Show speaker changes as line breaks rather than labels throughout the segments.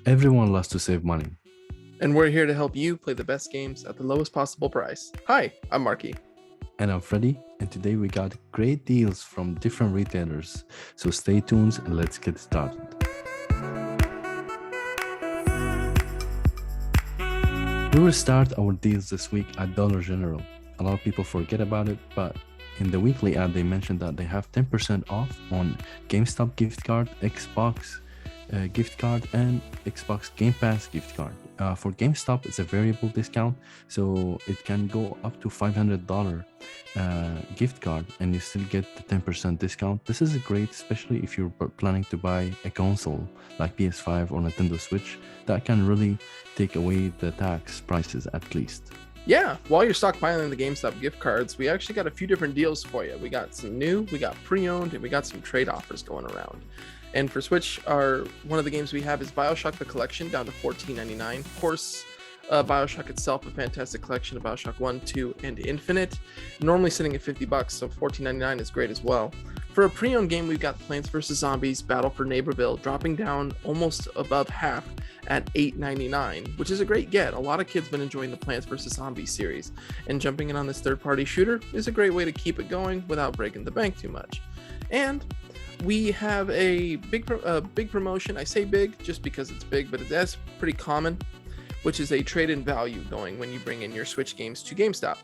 Everyone loves to save money.
And we're here to help you play the best games at the lowest possible price. Hi, I'm Marky.
And I'm Freddy, and today we got great deals from different retailers. So stay tuned and let's get started. We will start our deals this week at Dollar General. A lot of people forget about it, but in the weekly ad, they mentioned that they have 10% off on Gamestop gift card, Xbox gift card, and Xbox Game Pass gift card. For GameStop, it's a variable discount, so it can go up to $500 gift card, and you still get the 10% discount. This is great, especially if you're planning to buy a console like PS5 or Nintendo Switch. That can really take away the tax prices at least.
Yeah, while you're stockpiling the GameStop gift cards, we actually got a few different deals for you. We got some new, we got pre-owned, and we got some trade offers going around. And for Switch, one of the games we have is BioShock the Collection down to $14.99. Of course, BioShock itself, a fantastic collection of BioShock 1, 2, and Infinite. Normally sitting at $50, so $14.99 is great as well. For a pre-owned game, we've got Plants vs. Zombies Battle for Neighborville dropping down almost above half at $8.99, which is a great get. A lot of kids have been enjoying the Plants vs. Zombies series, and jumping in on this third-party shooter is a great way to keep it going without breaking the bank too much. And we have a big promotion. I say big just because it's big, but that's pretty common, which is a trade-in value going when you bring in your Switch games to GameStop,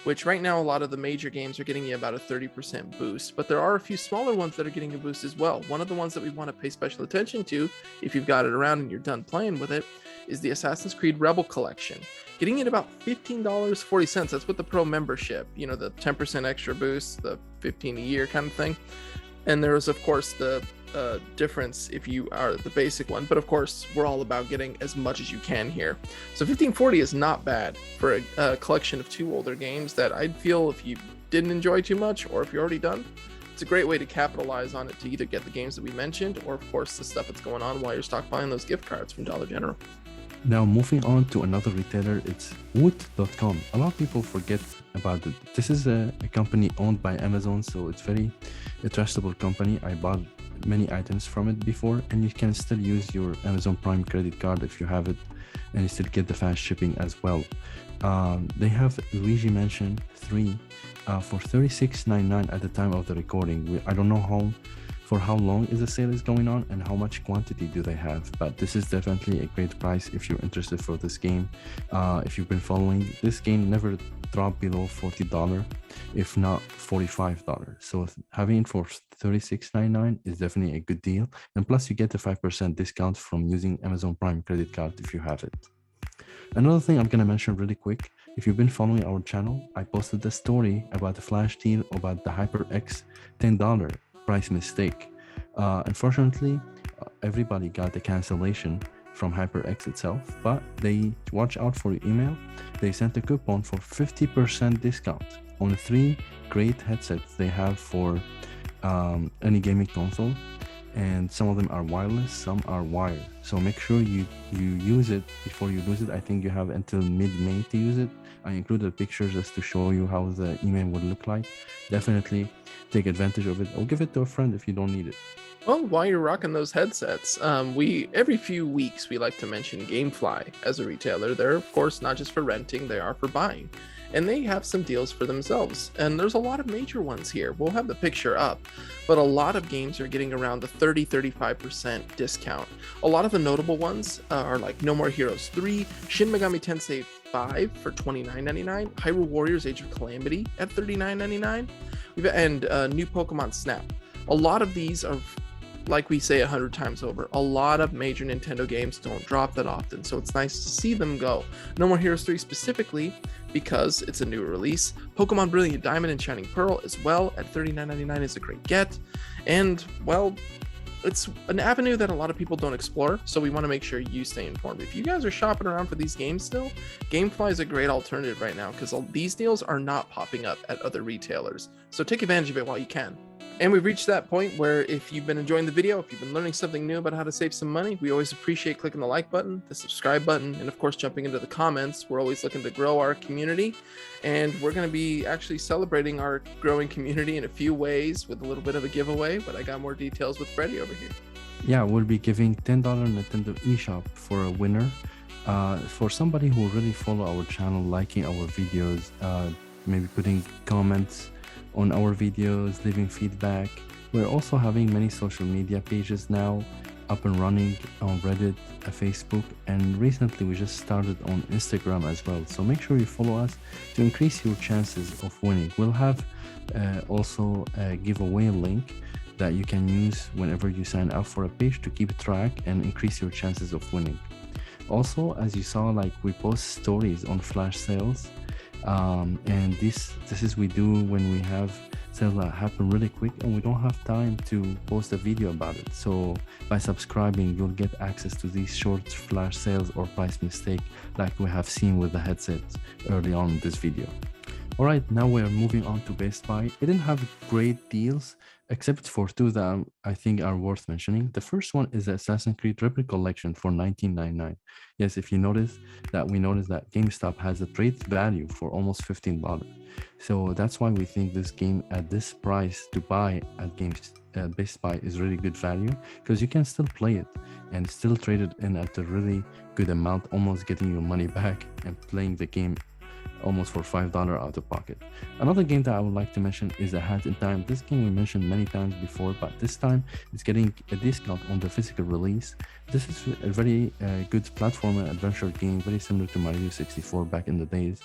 which right now a lot of the major games are getting you about a 30% boost, but there are a few smaller ones that are getting a boost as well. One of the ones that we want to pay special attention to, if you've got it around and you're done playing with it, is the Assassin's Creed Rebel Collection. Getting it about $15.40. That's with the Pro membership, the 10% extra boost, the $15 a year kind of thing. And there is, of course, the difference if you are the basic one, but of course we're all about getting as much as you can here. So $15.40 is not bad for a collection of two older games that I'd feel if you didn't enjoy too much, or if you're already done, it's a great way to capitalize on it to either get the games that we mentioned, or of course the stuff that's going on while you're stockpiling those gift cards from Dollar General.
Now moving on to another retailer, it's Wood.com. A lot of people forget about it. This is a company owned by Amazon, so it's very a trustable company. I bought many items from it before, and you can still use your Amazon Prime credit card if you have it, and you still get the fast shipping as well. They have Luigi Mansion 3 for $36.99 at the time of the recording. I don't know for how long is the sale is going on and how much quantity do they have, but this is definitely a great price if you're interested for this game. If you've been following, this game never dropped below $40, if not $45, so having it for $36.99 is definitely a good deal, and plus you get a 5% discount from using Amazon Prime credit card if you have it. Another thing I'm gonna mention really quick, if you've been following our channel, I posted the story about the flash deal about the HyperX $10 price mistake. Unfortunately, everybody got the cancellation from HyperX itself, but they watch out for your email. They sent a coupon for 50% discount on 3 great headsets they have for any gaming console, and some of them are wireless, some are wired. So make sure you use it before you lose it. I think you have until mid-May to use it. I included pictures just to show you how the email would look like. Definitely take advantage of it, or give it to a friend if you don't need it.
Well, while you're rocking those headsets, every few weeks we like to mention GameFly as a retailer. They're of course not just for renting, they are for buying. And they have some deals for themselves. And there's a lot of major ones here. We'll have the picture up, but a lot of games are getting around the 30-35% discount. A lot of the notable ones are like No More Heroes 3, Shin Megami Tensei 5 for $29.99, Hyrule Warriors Age of Calamity at $39.99, and new Pokemon Snap. A lot of these are, like we say 100 times over, a lot of major Nintendo games don't drop that often, so it's nice to see them go. No More Heroes 3 specifically, because it's a new release. Pokemon Brilliant Diamond and Shining Pearl as well at $39.99 is a great get. And, well, it's an avenue that a lot of people don't explore, so we want to make sure you stay informed. If you guys are shopping around for these games still, GameFly is a great alternative right now, because these deals are not popping up at other retailers. So take advantage of it while you can. And we've reached that point where if you've been enjoying the video, if you've been learning something new about how to save some money, we always appreciate clicking the like button, the subscribe button, and of course jumping into the comments. We're always looking to grow our community, and we're going to be actually celebrating our growing community in a few ways with a little bit of a giveaway, but I got more details with Freddie over here.
Yeah, we'll be giving $10 Nintendo eShop for a winner. For somebody who really follow our channel, liking our videos, maybe putting comments on our videos, leaving feedback. We're also having many social media pages now up and running on Reddit, Facebook, and recently we just started on Instagram as well. So make sure you follow us to increase your chances of winning. We'll have also a giveaway link that you can use whenever you sign up for a page to keep track and increase your chances of winning. Also, as you saw, like we post stories on flash sales, and this is we do when we have sales that happen really quick and we don't have time to post a video about it. So by subscribing, you'll get access to these short flash sales or price mistake like we have seen with the headsets early on in this video. All right, now we're moving on to Best Buy. It didn't have great deals, except for two that I think are worth mentioning. The first one is the Assassin's Creed Replica Collection for $19.99. Yes, if you notice that, we noticed that GameStop has a trade value for almost $15. So that's why we think this game at this price to buy at Best Buy is really good value, because you can still play it and still trade it in at a really good amount, almost getting your money back and playing the game almost for $5 out of pocket. Another game that I would like to mention is A Hat in Time. This game we mentioned many times before, but this time it's getting a discount on the physical release. This is a very good platformer adventure game, very similar to Mario 64 back in the days.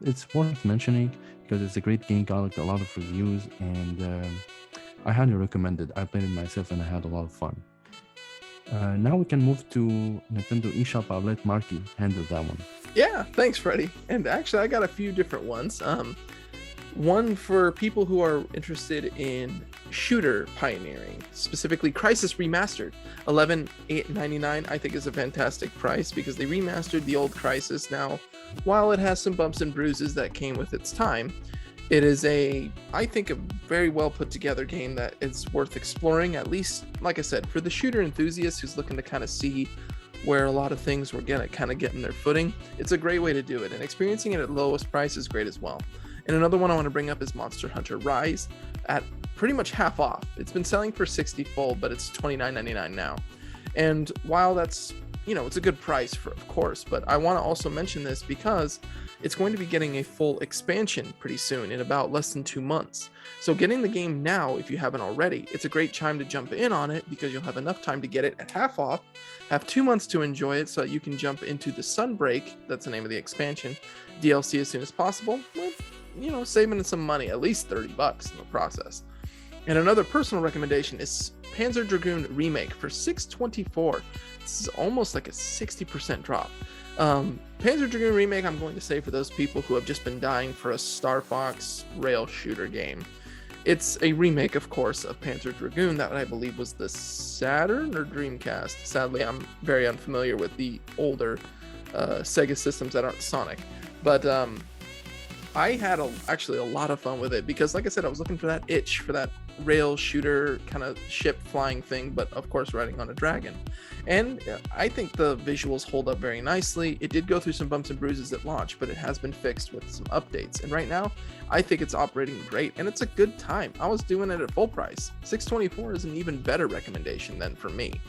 It's worth mentioning because it's a great game, got a lot of reviews, and I highly recommend it. I played it myself and I had a lot of fun. Now we can move to Nintendo eShop. I'll let Marky handle that one.
Yeah, thanks, Freddie. And actually, I got a few different ones. One for people who are interested in shooter pioneering, specifically Crisis Remastered. $11.99 I think is a fantastic price because they remastered the old Crisis. Now, while it has some bumps and bruises that came with its time, it is I think, a very well put together game that is worth exploring, at least, like I said, for the shooter enthusiast who's looking to kind of see where a lot of things were kind of getting their footing. It's a great way to do it, and experiencing it at lowest price is great as well. And another one I want to bring up is Monster Hunter Rise at pretty much half off. It's been selling for $60 full, but it's $29.99 now. And while that's, it's a good price of course, but I want to also mention this because it's going to be getting a full expansion pretty soon, in about less than 2 months. So getting the game now, if you haven't already, it's a great time to jump in on it because you'll have enough time to get it at half off, have 2 months to enjoy it so that you can jump into the Sunbreak, that's the name of the expansion, DLC as soon as possible, with, saving some money, at least $30 in the process. And another personal recommendation is Panzer Dragoon Remake for $6.24. This is almost like a 60% drop. Panzer Dragoon Remake, I'm going to say, for those people who have just been dying for a Star Fox rail shooter game. It's a remake, of course, of Panzer Dragoon that I believe was the Saturn or Dreamcast. Sadly, I'm very unfamiliar with the older Sega systems that aren't Sonic. But I had actually a lot of fun with it because, like I said, I was looking for that itch for that rail shooter kind of ship flying thing, but of course riding on a dragon. And I think the visuals hold up very nicely. It did go through some bumps and bruises at launch, but it has been fixed with some updates. And right now, I think it's operating great, and it's a good time. I was doing it at full price. $6.24 is an even better recommendation than for me.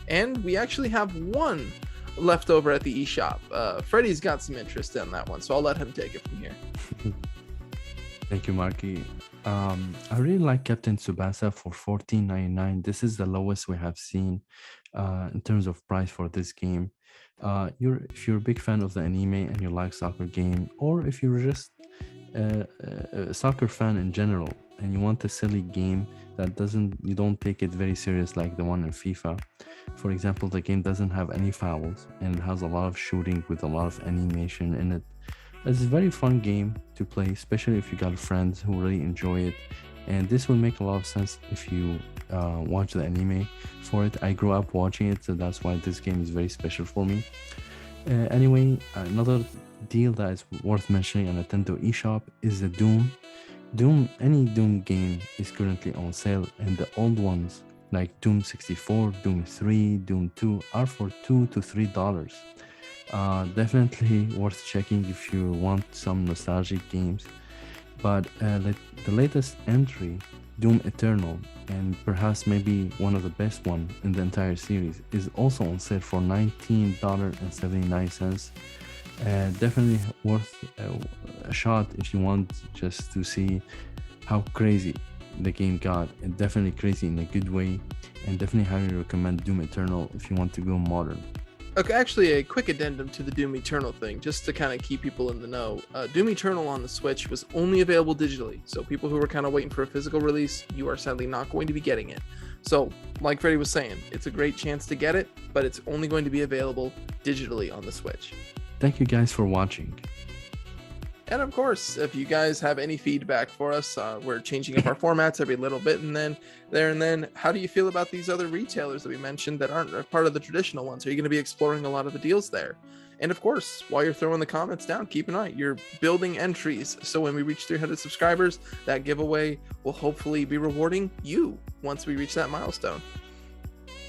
And we actually have one left over at the eShop. Freddie's got some interest in that one, so I'll let him take it from here.
Thank you, Marky. I really like Captain Tsubasa for $14.99. This is the lowest we have seen in terms of price for this game. If you're a big fan of the anime and you like soccer game, or if you're just a soccer fan in general and you want a silly game that you don't take it very serious like the one in FIFA. For example, the game doesn't have any fouls and it has a lot of shooting with a lot of animation in it. It's a very fun game to play, especially if you got friends who really enjoy it. And this will make a lot of sense if you watch the anime for it. I grew up watching it, so that's why this game is very special for me. Anyway, another deal that is worth mentioning on Nintendo eShop is the Doom. Any Doom game is currently on sale, and the old ones like Doom 64, Doom 3, Doom 2 are for $2 to $3. Definitely worth checking if you want some nostalgic games. But the latest entry Doom Eternal, and perhaps maybe one of the best one in the entire series, is also on sale for $19.79. Definitely worth a shot if you want just to see how crazy the game got, and definitely crazy in a good way, and definitely highly recommend Doom Eternal if you want to go modern.
Okay, actually, a quick addendum to the Doom Eternal thing, just to kind of keep people in the know. Doom Eternal on the Switch was only available digitally, so people who were kind of waiting for a physical release, you are sadly not going to be getting it. So, like Freddie was saying, it's a great chance to get it, but it's only going to be available digitally on the Switch.
Thank you guys for watching.
And of course, if you guys have any feedback for us, we're changing up our formats every little bit and then how do you feel about these other retailers that we mentioned that aren't a part of the traditional ones? Are you going to be exploring a lot of the deals there? And of course, while you're throwing the comments down, keep an eye. You're building entries. So when we reach 300 subscribers, that giveaway will hopefully be rewarding you once we reach that milestone.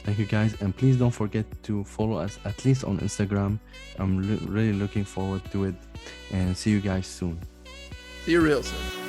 Thank you guys, and please don't forget to follow us at least on Instagram. I'm really looking forward to it, and see you guys soon.
See you real soon.